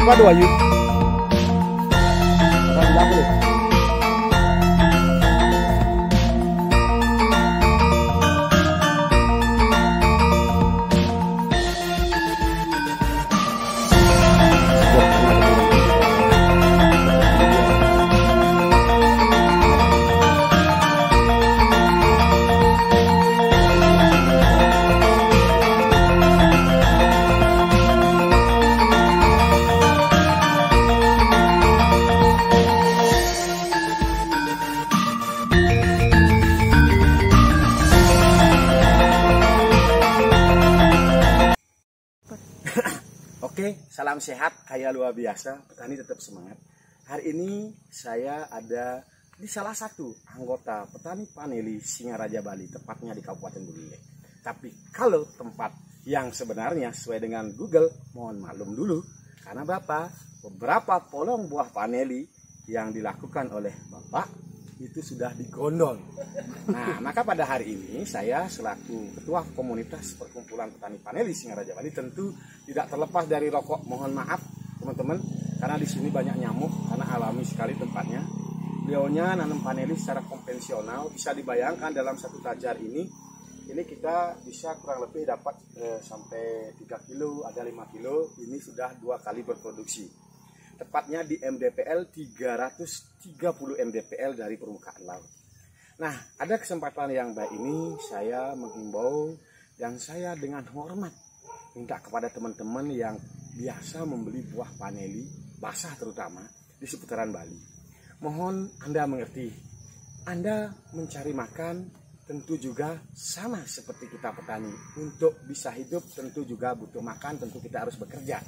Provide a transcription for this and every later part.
Apa dua yuk? Orang bilang boleh. Oke, salam sehat, kaya luar biasa, petani tetap semangat. Hari ini saya ada di salah satu anggota petani paneli Singaraja Bali, tepatnya di Kabupaten Buleleng. Tapi kalau tempat yang sebenarnya sesuai dengan Google, mohon maklum dulu. Karena beberapa polong buah paneli yang dilakukan oleh Bapak itu sudah digondol. Nah, maka pada hari ini saya selaku ketua komunitas perkumpulan petani paneli Singaraja Bali tentu tidak terlepas dari rokok. Mohon maaf teman-teman, karena di sini banyak nyamuk karena alami sekali tempatnya. Beliaunya nanam paneli secara konvensional, bisa dibayangkan dalam satu tajar ini kita bisa kurang lebih dapat sampai 3 kilo, ada 5 kilo. Ini sudah 2 kali berproduksi. Tepatnya di MDPL 330 MDPL dari permukaan laut. Nah, ada kesempatan yang baik ini saya menghimbau dan saya dengan hormat minta kepada teman-teman yang biasa membeli buah paneli basah terutama di seputaran Bali. Mohon Anda mengerti, Anda mencari makan tentu juga sama seperti kita petani. Untuk bisa hidup tentu juga butuh makan, tentu kita harus bekerja.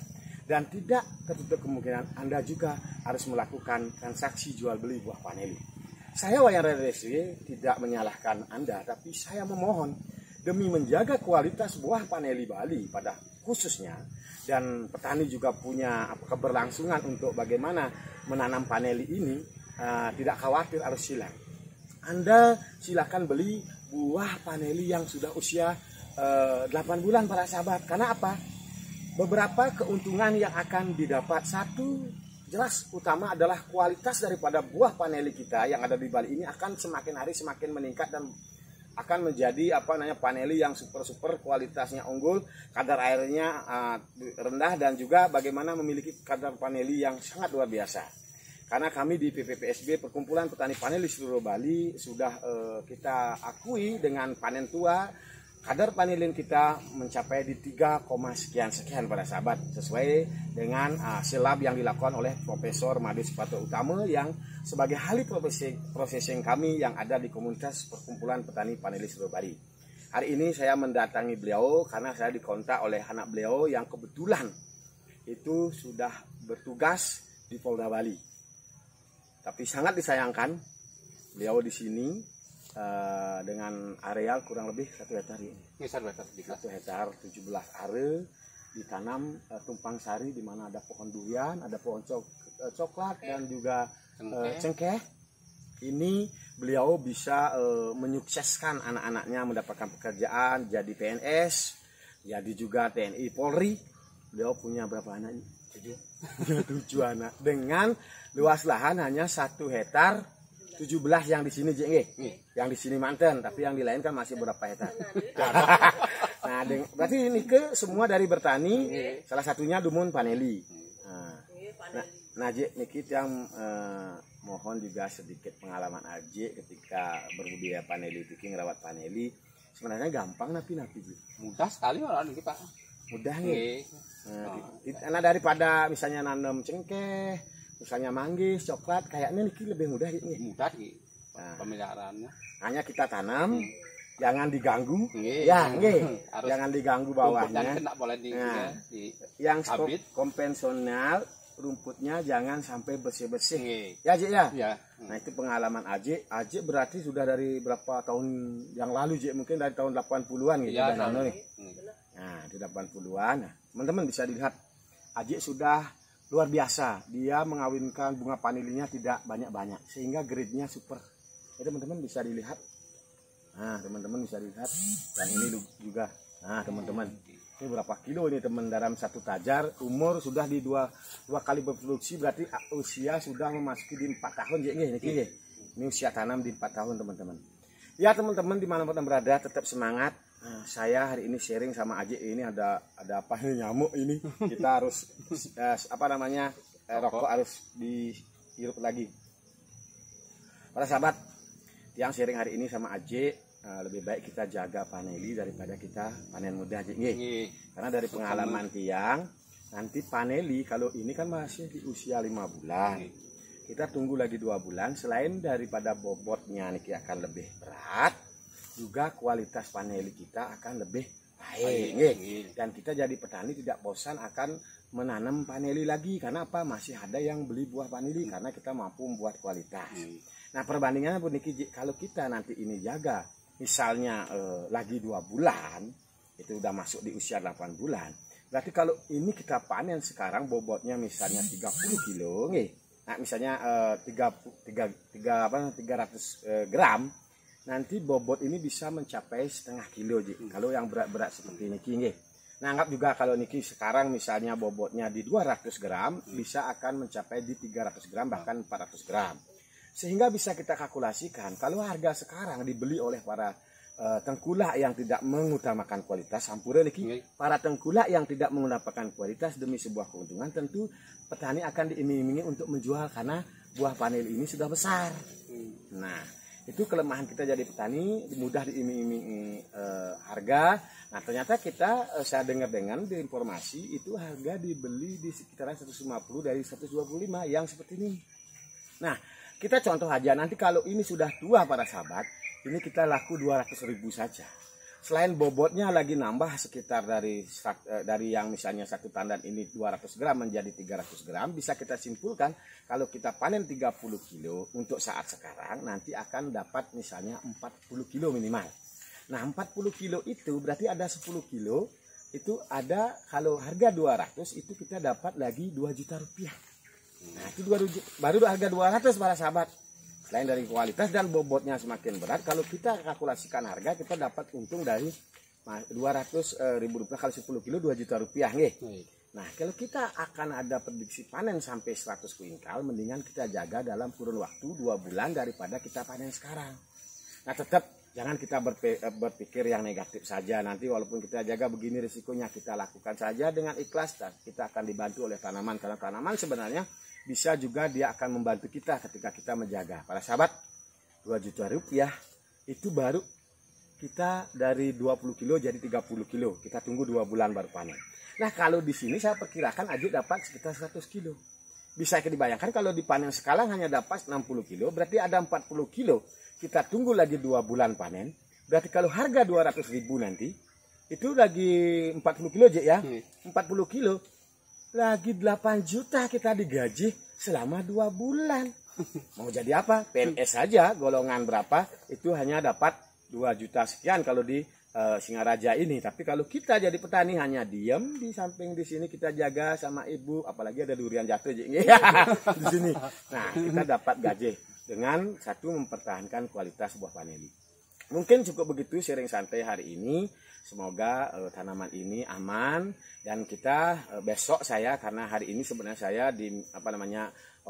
Dan tidak tertutup kemungkinan Anda juga harus melakukan transaksi jual beli buah paneli. Saya Wayan Redesi tidak menyalahkan Anda, tapi saya memohon demi menjaga kualitas buah paneli Bali pada khususnya, dan petani juga punya keberlangsungan untuk bagaimana menanam paneli ini, tidak khawatir harus silang. Anda silakan beli buah paneli yang sudah usia 8 bulan para sahabat. Karena apa? Beberapa keuntungan yang akan didapat. Satu, jelas utama adalah kualitas daripada buah paneli kita yang ada di Bali ini akan semakin hari semakin meningkat dan akan menjadi paneli yang super kualitasnya unggul, kadar airnya rendah, dan juga bagaimana memiliki kadar paneli yang sangat luar biasa. Karena kami di PPPSB Perkumpulan Petani Paneli Seluruh Bali sudah kita akui dengan panen tua, kadar panelin kita mencapai di 3, sekian pada sahabat, sesuai dengan silab yang dilakukan oleh Profesor Made Suparto Utama yang sebagai ahli processing kami yang ada di komunitas Perkumpulan Petani Paneli Seluruh Bali. Hari ini saya mendatangi beliau karena saya dikontak oleh anak beliau yang kebetulan itu sudah bertugas di Polda Bali. Tapi sangat disayangkan beliau di sini dengan areal kurang lebih 1 hektar ini. 1 hektar 17 are ditanam tumpang sari, di mana ada pohon durian, ada pohon coklat dan juga cengkeh. Ini beliau bisa menyukseskan anak-anaknya mendapatkan pekerjaan, jadi PNS, jadi juga TNI Polri. Beliau punya berapa anak? 7 anak dengan luas lahan hanya 1 hektar 17 yang di sini yang di sini manten, tapi yang di lain kan masih berapa hektar. Nah, berarti ini semua dari bertani, salah satunya Dumun Paneli. Nah, Nikit yang mohon juga sedikit pengalaman Aje ketika berbudidaya paneli, ngerawat paneli. Sebenarnya gampang napi. Mudah sekali orang ini, Pak. Mudah nih. Nah, daripada misalnya nanam cengkeh, misalnya manggis, coklat, kayaknya Niki lebih mudah nih. Mudah nih pemeliharaannya. Hanya kita tanam, jangan diganggu, jangan diganggu bawahnya. Yang konvensional rumputnya jangan sampai bersih-bersih. Ya, Jek ya. Nah, itu pengalaman Aje. Aje berarti sudah dari berapa tahun yang lalu, Jek? Mungkin dari tahun 80-an gitu. Nah, di 80-an. Nah, teman-teman bisa dilihat Aje sudah luar biasa. Dia mengawinkan bunga panelinya tidak banyak-banyak sehingga grade-nya super. Ya, teman-teman bisa dilihat. Nah, teman-teman bisa lihat. Yang ini juga. Nah, teman-teman. Ini berapa kilo ini teman, dalam satu tajar, umur sudah di dua kali berproduksi, berarti usia sudah memasuki di 4 tahun. Ini usia tanam di 4 tahun teman-teman. Ya teman-teman dimanapun berada tetap semangat. Saya hari ini sharing sama Aji, ini ada apa ini, nyamuk ini. Kita harus rokok harus dihirup lagi. Para sahabat yang sharing hari ini sama Aji, lebih baik kita jaga paneli daripada kita panen mudah Aji. Karena dari pengalaman tiang, nanti paneli kalau ini kan masih di usia 5 bulan. Kita tunggu lagi 2 bulan, selain daripada bobotnya ini akan lebih berat, juga kualitas paneli kita akan lebih baik. Dan kita jadi petani tidak bosan akan menanam paneli lagi, karena apa? Masih ada yang beli buah paneli karena kita mampu membuat kualitas. Nah perbandingannya Bu Niki, kalau kita nanti ini jaga, misalnya lagi 2 bulan, itu udah masuk di usia 8 bulan. Berarti kalau ini kita panen sekarang bobotnya misalnya 30 kilo, nah misalnya 300 gram, nanti bobot ini bisa mencapai setengah kilo kalau yang berat-berat seperti Niki. Nah anggap juga kalau Niki sekarang misalnya bobotnya di 200 gram, bisa akan mencapai di 300 gram bahkan 400 gram. Sehingga bisa kita kalkulasikan kalau harga sekarang dibeli oleh para tengkulak yang tidak mengutamakan kualitas, sampurnya Niki, para tengkulak yang tidak mengutamakan kualitas demi sebuah keuntungan, tentu petani akan diiming-imingi untuk menjual karena buah paneli ini sudah besar. Nah itu kelemahan kita jadi petani, mudah diiming-imingi harga. Nah ternyata kita, saya dengar-dengar di informasi itu harga dibeli di sekitaran 150 dari 125 yang seperti ini. Nah kita contoh aja, nanti kalau ini sudah tua para sahabat, ini kita laku 200.000 saja. Selain bobotnya lagi nambah sekitar dari yang misalnya satu tandan ini 200 gram menjadi 300 gram, bisa kita simpulkan kalau kita panen 30 kilo untuk saat sekarang nanti akan dapat misalnya 40 kilo minimal. Nah 40 kilo itu berarti ada 10 kilo, itu ada kalau harga 200 itu kita dapat lagi 2 juta rupiah. Nah itu baru harga 200 para sahabat. Selain dari kualitas dan bobotnya semakin berat, kalau kita kalkulasikan harga kita dapat untung dari 200.000 rupiah kali 10 kilo 2 juta rupiah. Nah kalau kita akan ada prediksi panen sampai 100 kuintal, mendingan kita jaga dalam kurun waktu 2 bulan daripada kita panen sekarang. Nah tetap jangan kita berpikir yang negatif saja. Nanti walaupun kita jaga begini risikonya, kita lakukan saja dengan ikhlas dan kita akan dibantu oleh tanaman. Karena tanaman sebenarnya bisa juga dia akan membantu kita ketika kita menjaga. Para sahabat, 2 juta rupiah itu baru kita dari 20 kilo jadi 30 kilo. Kita tunggu 2 bulan baru panen. Nah kalau di sini saya perkirakan Aji dapat sekitar 100 kilo. Bisa dibayangkan kalau dipanen sekarang hanya dapat 60 kilo, berarti ada 40 kilo. Kita tunggu lagi 2 bulan panen. Berarti kalau harga 200.000 nanti, itu lagi 40 kilo ya. 40 kilo. Lagi 8 juta kita digaji selama 2 bulan. Mau jadi apa? PNS saja golongan berapa itu hanya dapat 2 juta sekian kalau di Singaraja ini. Tapi kalau kita jadi petani hanya diam di samping di sini kita jaga sama ibu, apalagi ada durian jatuh di sini. Nah, kita dapat gaji dengan satu mempertahankan kualitas buah paneli. Mungkin cukup begitu sharing santai hari ini. Semoga tanaman ini aman dan kita besok saya, karena hari ini sebenarnya saya di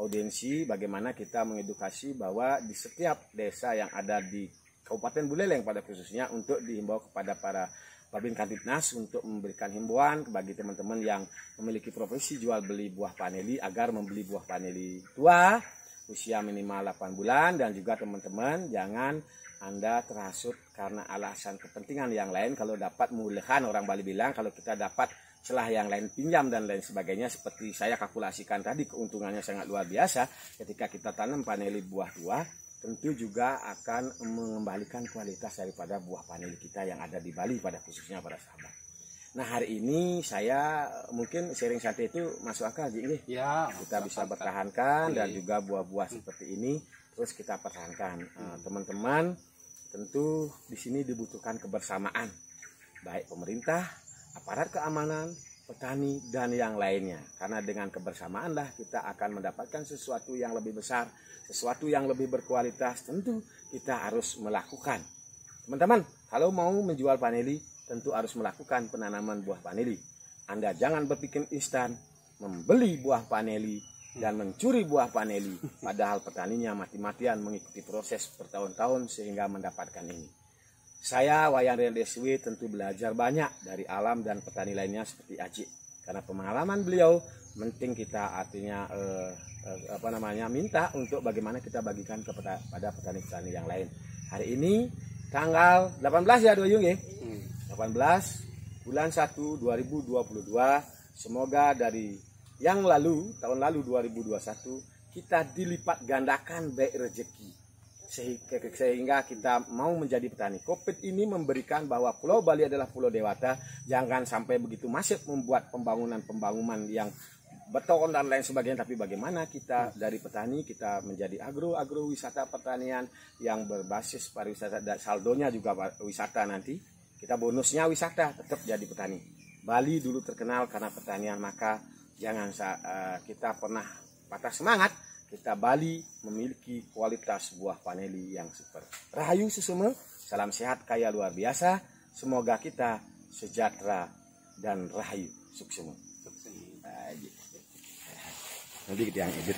audiensi bagaimana kita mengedukasi bahwa di setiap desa yang ada di Kabupaten Buleleng pada khususnya untuk dihimbau kepada para Babin Kantipnas untuk memberikan himbauan bagi teman-teman yang memiliki profesi jual beli buah paneli agar membeli buah paneli tua usia minimal 8 bulan, dan juga teman-teman jangan Anda terhasut karena alasan kepentingan yang lain. Kalau dapat mulehan, orang Bali bilang kalau kita dapat celah yang lain pinjam dan lain sebagainya, seperti saya kalkulasikan tadi keuntungannya sangat luar biasa. Ketika kita tanam paneli buah tua, tentu juga akan mengembalikan kualitas daripada buah paneli kita yang ada di Bali pada khususnya para sahabat. Nah hari ini saya mungkin sharing santai itu masuk akal ya, kita bisa pertahankan dan juga buah-buah seperti ini terus kita pertahankan. Teman-teman, tentu di sini dibutuhkan kebersamaan baik pemerintah, aparat keamanan, petani dan yang lainnya. Karena dengan kebersamaan lah kita akan mendapatkan sesuatu yang lebih besar, sesuatu yang lebih berkualitas. Tentu kita harus melakukan. Teman-teman, kalau mau menjual paneli tentu harus melakukan penanaman buah vanili. Anda jangan berpikir instan membeli buah vanili dan mencuri buah vanili, padahal petaninya mati-matian mengikuti proses bertahun-tahun sehingga mendapatkan ini. Saya, Wayan Rian DSW, tentu belajar banyak dari alam dan petani lainnya seperti Aji, karena pengalaman beliau penting kita artinya minta untuk bagaimana kita bagikan kepada petani-petani yang lain. Hari ini tanggal 18 ya Doyung ya. 18 bulan 1 2022. Semoga dari yang lalu, tahun lalu 2021, kita dilipat gandakan baik rezeki. Sehingga kita mau menjadi petani. Covid ini memberikan bahwa Pulau Bali adalah pulau dewata. Jangan sampai begitu masif membuat pembangunan yang beton dan lain sebagainya. Tapi bagaimana kita dari petani kita menjadi agrowisata pertanian yang berbasis pariwisata dan saldonya juga wisata nanti. Kita bonusnya wisata, tetap jadi petani. Bali dulu terkenal karena pertanian, maka jangan kita pernah patah semangat. Kita Bali memiliki kualitas buah vanili yang super. Rahayu susume, salam sehat kaya luar biasa. Semoga kita sejahtera dan rahayu. Suksema. Nanti kita yang edit.